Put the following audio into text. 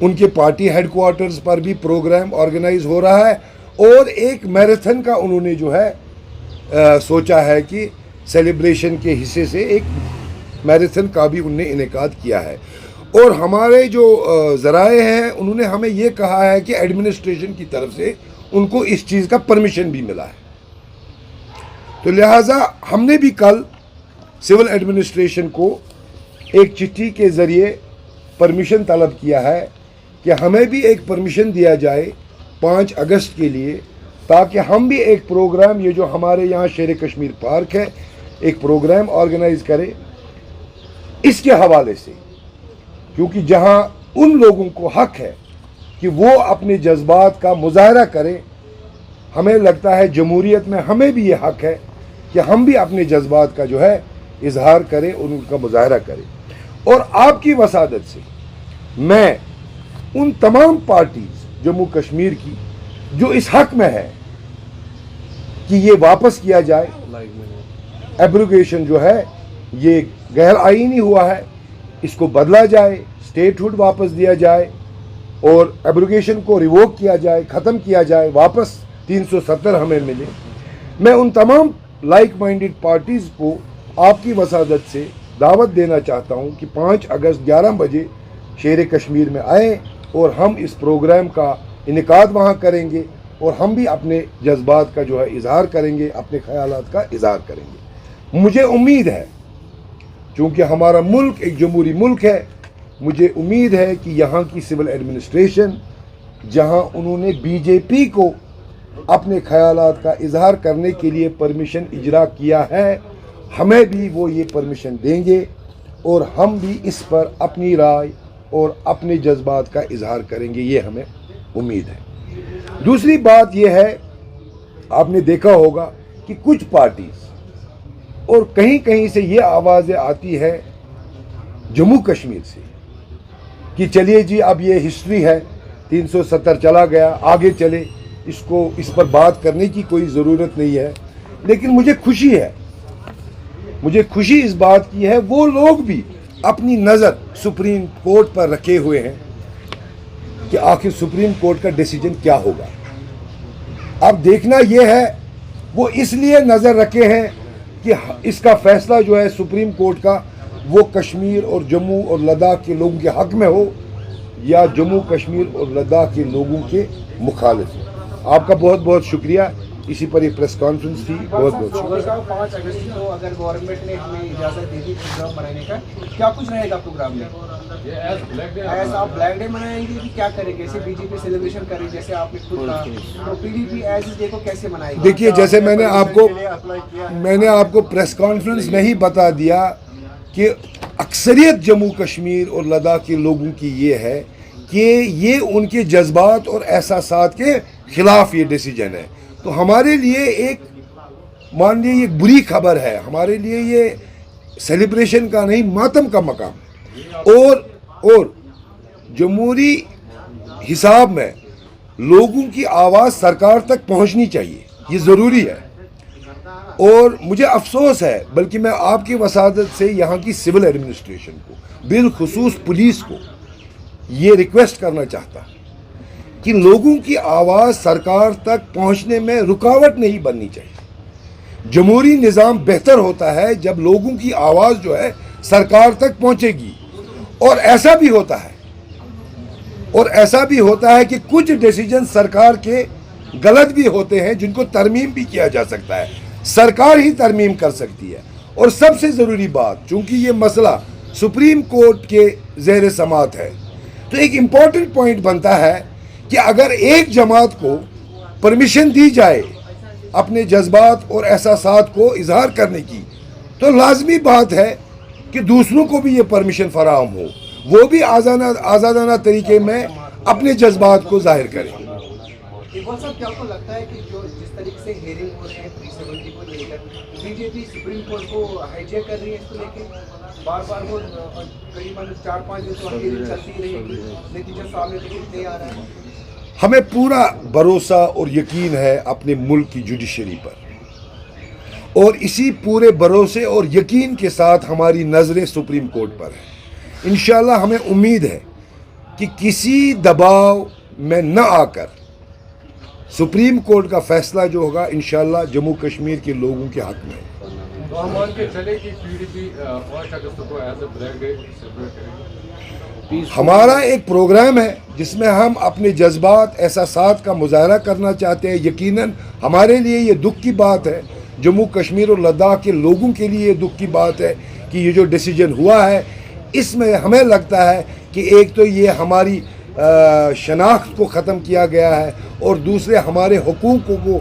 ان کے party head quarters پر بھی programme organise ہو رہا ہے اور ایک میراتھن کا انہوں نے جو ہے سوچا ہے کہ سیلیبریشن کے حصے سے ایک میراتھن کا بھی انہوں نے انعقاد کیا ہے. اور ہمارے جو ذرائع ہیں انہوں نے ہمیں یہ کہا ہے کہ ایڈمنسٹریشن کی طرف سے ان کو اس چیز کا پرمیشن بھی ملا ہے. تو لہٰذا ہم نے بھی کل سول ایڈمنسٹریشن کو ایک چٹھی کے ذریعے پرمیشن طلب کیا ہے کہ ہمیں بھی ایک پرمیشن دیا جائے 5 اگست کے لیے، تاکہ ہم بھی ایک پروگرام، یہ جو ہمارے یہاں شیر کشمیر پارک ہے، ایک پروگرام آرگنائز کرے اس کے حوالے سے. کیونکہ جہاں ان لوگوں کو حق ہے کہ وہ اپنے جذبات کا مظاہرہ کریں، ہمیں لگتا ہے جمہوریت میں ہمیں بھی یہ حق ہے کہ ہم بھی اپنے جذبات کا جو ہے اظہار کریں اور ان کا مظاہرہ کریں. اور آپ کی وسادت سے میں ان تمام پارٹیز جموں کشمیر کی جو اس حق میں ہے کہ یہ واپس کیا جائے، ایبروگیشن جو ہے یہ غیر آئینی ہوا ہے، اس کو بدلا جائے، اسٹیٹ ہوڈ واپس دیا جائے اور ایبروگیشن کو ریووک کیا جائے، ختم کیا جائے، واپس 370 ہمیں ملے. میں ان تمام لائک مائنڈڈ پارٹیز کو آپ کی وسادت سے دعوت دینا چاہتا ہوں کہ 5 اگست 11 بجے شیر کشمیر میں آئیں اور ہم اس پروگرام کا انعقاد وہاں کریں گے اور ہم بھی اپنے جذبات کا جو ہے اظہار کریں گے، اپنے خیالات کا اظہار کریں گے. مجھے امید ہے، چونکہ ہمارا ملک ایک جمہوری ملک ہے، مجھے امید ہے کہ یہاں کی سول ایڈمنسٹریشن، جہاں انہوں نے بی جے پی کو اپنے خیالات کا اظہار کرنے کے لیے پرمیشن اجرا کیا ہے، ہمیں بھی وہ یہ پرمیشن دیں گے اور ہم بھی اس پر اپنی رائے اور اپنے جذبات کا اظہار کریں گے، یہ ہمیں امید ہے. دوسری بات یہ ہے، آپ نے دیکھا ہوگا کہ کچھ پارٹیز اور کہیں کہیں سے یہ آوازیں آتی ہے جموں کشمیر سے کہ چلیے جی اب یہ ہسٹری ہے، 370 چلا گیا، آگے چلے، اس پر بات کرنے کی کوئی ضرورت نہیں ہے. لیکن مجھے خوشی اس بات کی ہے، وہ لوگ بھی اپنی نظر سپریم کورٹ پر رکھے ہوئے ہیں کہ آخر سپریم کورٹ کا ڈیسیجن کیا ہوگا. اب دیکھنا یہ ہے، وہ اس لیے نظر رکھے ہیں کہ اس کا فیصلہ جو ہے سپریم کورٹ کا وہ کشمیر اور جموں اور لداخ کے لوگوں کے حق میں ہو یا جموں کشمیر اور لداخ کے لوگوں کے مخالف ہو. آپ کا بہت بہت شکریہ. اسی پر یہ پریس کانفرنس تھی. بہت بہت شکریہ. 5 اگست کو اگر گورنمنٹ نے ہمیں اجازت دے دی پروگرام منانے کا، کیا کچھ رہے گا پروگرام میں؟ ایز آپ بلیک ڈے منائیں گے کہ کیا کریں گے؟ جیسے بی جے پی سیلیبریشن کریں جیسے آپ نے خود کہا، تو P D P as day کو کیسے منائے گا؟ دیکھیے، جیسے میں نے آپ کو پریس کانفرنس میں ہی بتا دیا کہ اکثریت جموں کشمیر اور لداخ کے لوگوں کی یہ ہے کہ یہ ان کے جذبات اور احساسات کے خلاف یہ ڈیسیجن ہے. تو ہمارے لیے ایک مان لیے یہ بری خبر ہے، ہمارے لیے یہ سیلیبریشن کا نہیں، ماتم کا مقام ہے. اور جمہوری حساب میں لوگوں کی آواز سرکار تک پہنچنی چاہیے، یہ ضروری ہے. اور مجھے افسوس ہے، بلکہ میں آپ کی وسادت سے یہاں کی سول ایڈمنسٹریشن کو، بالخصوص پولیس کو یہ ریکویسٹ کرنا چاہتا کہ لوگوں کی آواز سرکار تک پہنچنے میں رکاوٹ نہیں بننی چاہیے. جمہوری نظام بہتر ہوتا ہے جب لوگوں کی آواز جو ہے سرکار تک پہنچے گی. اور ایسا بھی ہوتا ہے کہ کچھ ڈیسیجن سرکار کے غلط بھی ہوتے ہیں جن کو ترمیم بھی کیا جا سکتا ہے، سرکار ہی ترمیم کر سکتی ہے. اور سب سے ضروری بات، چونکہ یہ مسئلہ سپریم کورٹ کے زیر سماعت ہے، تو ایک امپورٹنٹ پوائنٹ بنتا ہے کہ اگر ایک جماعت کو پرمیشن دی جائے اپنے جذبات اور احساسات کو اظہار کرنے کی، تو لازمی بات ہے کہ دوسروں کو بھی یہ پرمیشن فراہم ہو، وہ بھی آزادانہ طریقے میں اپنے جذبات کو ظاہر کریں. اقبال صاحب، کیا آپ کو لگتا ہے کہ جو جس طریقے سے ہیئرنگ ہو رہے ہیں 370 کو لے کر، بی جے پی سپریم کورٹ کو ہائیجیک کر رہی ہے اس کو لے کے؟ بار وہ قریباً 4-5 دن تو ہیئرنگ چلتی رہے گی، نتیجہ سامنے نہیں آ رہا ہے. ہمیں پورا بھروسہ اور یقین ہے اپنے ملک کی جوڈیشری پر، اور اسی پورے بھروسے اور یقین کے ساتھ ہماری نظریں سپریم کورٹ پر ہیں. انشاءاللہ ہمیں امید ہے کہ کسی دباؤ میں نہ آ کر سپریم کورٹ کا فیصلہ جو ہوگا انشاءاللہ جموں کشمیر کے لوگوں کے حق میں ہے۔ تو ہم مان کے چلے کہ PDP 5 اگست کو as a black day celebrate کریں گے۔ ہمارا ایک پروگرام ہے جس میں ہم اپنے جذبات احساسات کا مظاہرہ کرنا چاہتے ہیں۔ یقیناً ہمارے لیے یہ دکھ کی بات ہے، جموں کشمیر اور لداخ کے لوگوں کے لیے یہ دکھ کی بات ہے کہ یہ جو ڈیسیجن ہوا ہے اس میں ہمیں لگتا ہے کہ ایک تو یہ ہماری شناخت کو ختم کیا گیا ہے اور دوسرے ہمارے حقوق کو